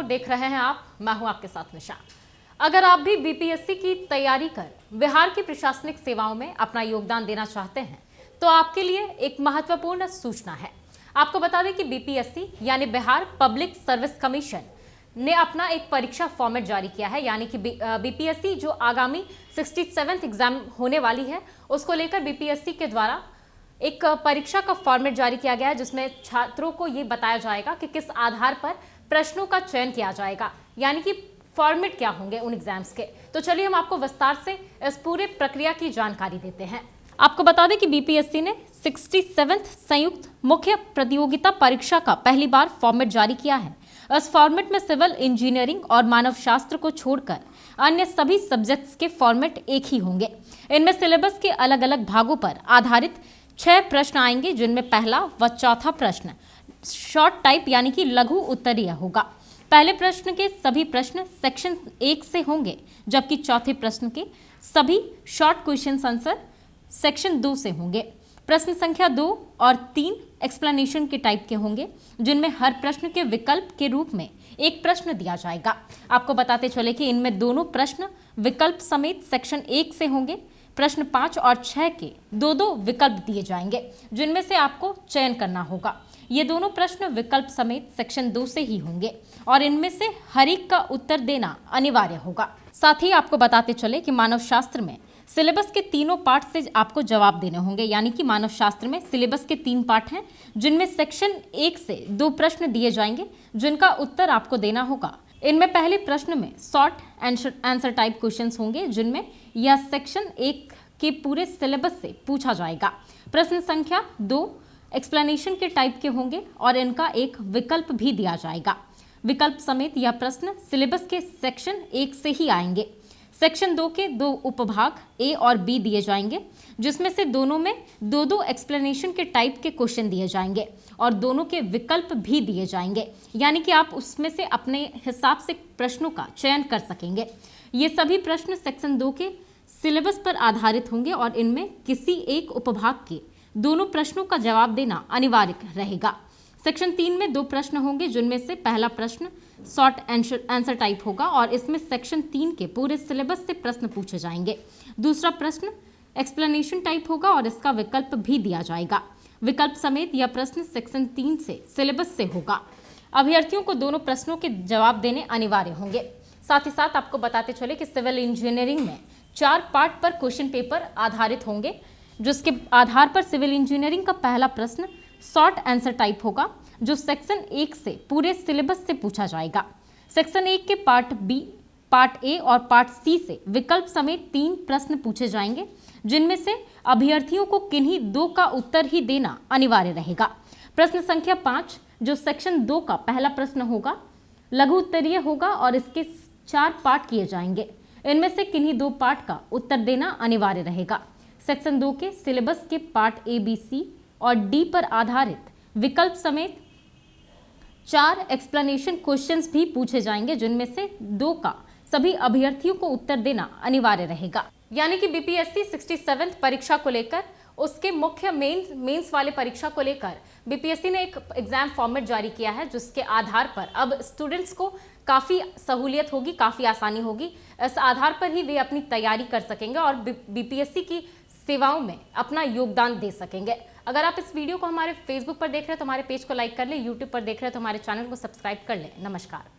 देख रहे हैं आप, मैं हूं आपके साथ निशा। अगर आप भी बीपीएससी की तैयारी कर बिहार की प्रशासनिक सेवाओं में अपना योगदान देना चाहते हैं तो आपके लिए एक महत्वपूर्ण सूचना है। आपको बता दें कि बीपीएससी यानी बिहार पब्लिक सर्विस कमीशन ने अपना एक परीक्षा फॉर्मेट जारी किया है, यानी कि बीपीएससी जो आगामी 67th एग्जाम होने वाली है उसको लेकर बीपीएससी के द्वारा एक परीक्षा का फॉर्मेट जारी किया गया है, जिसमें छात्रों को ये बताया जाएगा कि किस आधार पर प्रश्नों का चयन किया जाएगा, यानी कि फॉर्मेट क्या होंगे उन एग्जाम्स के। तो चलिए हम आपको विस्तार से इस पूरे प्रक्रिया की जानकारी देते हैं। आपको बता दें कि बीपीएससी ने 67th संयुक्त मुख्य प्रतियोगिता परीक्षा का पहली बार फॉर्मेट जारी किया है। इस फॉर्मेट में सिविल इंजीनियरिंग और मानव शास्त्र को छोड़कर अन्य सभी सब्जेक्ट्स के फॉर्मेट एक ही होंगे। इनमें सिलेबस के अलग अलग भागों पर आधारित 6 प्रश्न आएंगे, जिनमें पहला व चौथा प्रश्न शॉर्ट टाइप यानी कि लघु उत्तरीय होगा। पहले प्रश्न के सभी प्रश्न सेक्शन 1 से होंगे, जबकि चौथे प्रश्न के सभी शॉर्ट क्वेश्चन आंसर सेक्शन 2 से होंगे। प्रश्न संख्या 2 और 3 एक्सप्लेनेशन के टाइप के होंगे, जिनमें हर प्रश्न के विकल्प के रूप में एक प्रश्न दिया जाएगा। आपको बताते चले कि इनमें दोनों प्रश्न विकल्प समेत सेक्शन 1 से होंगे। प्रश्न 5 और 6 के दो विकल्प दिए जाएंगे, जिनमें से आपको चयन करना होगा। ये दोनों प्रश्न विकल्प समेत सेक्शन 2 से ही होंगे और इनमें से हर एक का उत्तर देना अनिवार्य होगा। साथ ही आपको बताते चले कि मानव शास्त्र में सिलेबस के तीनों पार्ट से आपको जवाब देने होंगे, यानी कि मानव शास्त्र में सिलेबस के 3 पार्ट हैं, जिनमें सेक्शन 1 से 2 प्रश्न दिए जाएंगे, जिनका उत्तर आपको देना होगा। इनमें पहले प्रश्न में शॉर्ट आंसर टाइप क्वेश्चंस होंगे, जिनमें यह सेक्शन 1 के पूरे सिलेबस से पूछा जाएगा। प्रश्न संख्या 2 एक्सप्लेनेशन के टाइप के होंगे और इनका एक विकल्प भी दिया जाएगा। विकल्प समेत यह प्रश्न सिलेबस के सेक्शन 1 से ही आएंगे। सेक्शन 2 के 2 उपभाग ए और बी दिए जाएंगे, जिसमें से दोनों में 2 एक्सप्लेनेशन के टाइप के क्वेश्चन दिए जाएंगे और दोनों के विकल्प भी दिए जाएंगे, यानी कि आप उसमें से अपने हिसाब से प्रश्नों का चयन कर सकेंगे। ये सभी प्रश्न सेक्शन 2 के सिलेबस पर आधारित होंगे और इनमें किसी एक उपभाग के दोनों प्रश्नों का जवाब देना अनिवार्य रहेगा। सेक्शन 3 में 2 प्रश्न होंगे, जिनमें से पहला प्रश्न शॉर्ट आंसर टाइप होगा और इसमें सेक्शन 3 के पूरे सिलेबस से प्रश्न पूछे जाएंगे। दूसरा प्रश्न एक्सप्लेनेशन टाइप होगा और इसका विकल्प भी दिया जाएगा। विकल्प समेत यह प्रश्न सेक्शन 3 से सिलेबस से होगा। अभ्यर्थियों को दोनों प्रश्नों के जवाब देने अनिवार्य होंगे। साथ ही साथ आपको बताते चले कि सिविल इंजीनियरिंग में 4 पार्ट पर क्वेश्चन पेपर आधारित होंगे, जिसके आधार पर सिविल इंजीनियरिंग का पहला प्रश्न शॉर्ट आंसर टाइप होगा, जो सेक्शन 1 से पूरे सिलेबस से पूछा जाएगा। सेक्शन 1 के पार्ट बी, पार्ट ए और पार्ट सी से विकल्प समेत 3 प्रश्न पूछे जाएंगे, जिनमें से अभ्यर्थियों को किन्हीं 2 का उत्तर ही देना अनिवार्य रहेगा। प्रश्न संख्या 5 जो सेक्शन 2 का पहला प्रश्न होगा लघु उत्तरीय होगा और इसके 4 पार्ट किए जाएंगे। इनमें से किन्हीं 2 पार्ट का उत्तर देना अनिवार्य रहेगा। सेक्शन 2 के सिलेबस के पार्ट ए, बी, सी और डी पर आधारित विकल्प समेत 4 एक्सप्लेनेशन क्वेश्चंस भी पूछे जाएंगे, जिनमें से 2 का सभी अभ्यर्थियों को उत्तर देना अनिवार्य रहेगा। यानी कि बीपीएससी 67th परीक्षा को लेकर उसके मुख्य मेंस वाले परीक्षा को लेकर बीपीएससी ने एक एग्जाम फॉर्मेट जारी किया है, जिसके आधार पर अब स्टूडेंट्स को काफ़ी सहूलियत होगी, काफ़ी आसानी होगी। इस आधार पर ही वे अपनी तैयारी कर सकेंगे और बीपीएससी की सेवाओं में अपना योगदान दे सकेंगे। अगर आप इस वीडियो को हमारे फेसबुक पर देख रहे हैं तो हमारे पेज को लाइक कर लें, यूट्यूब पर देख रहे हैं तो हमारे चैनल को सब्सक्राइब कर लें। नमस्कार।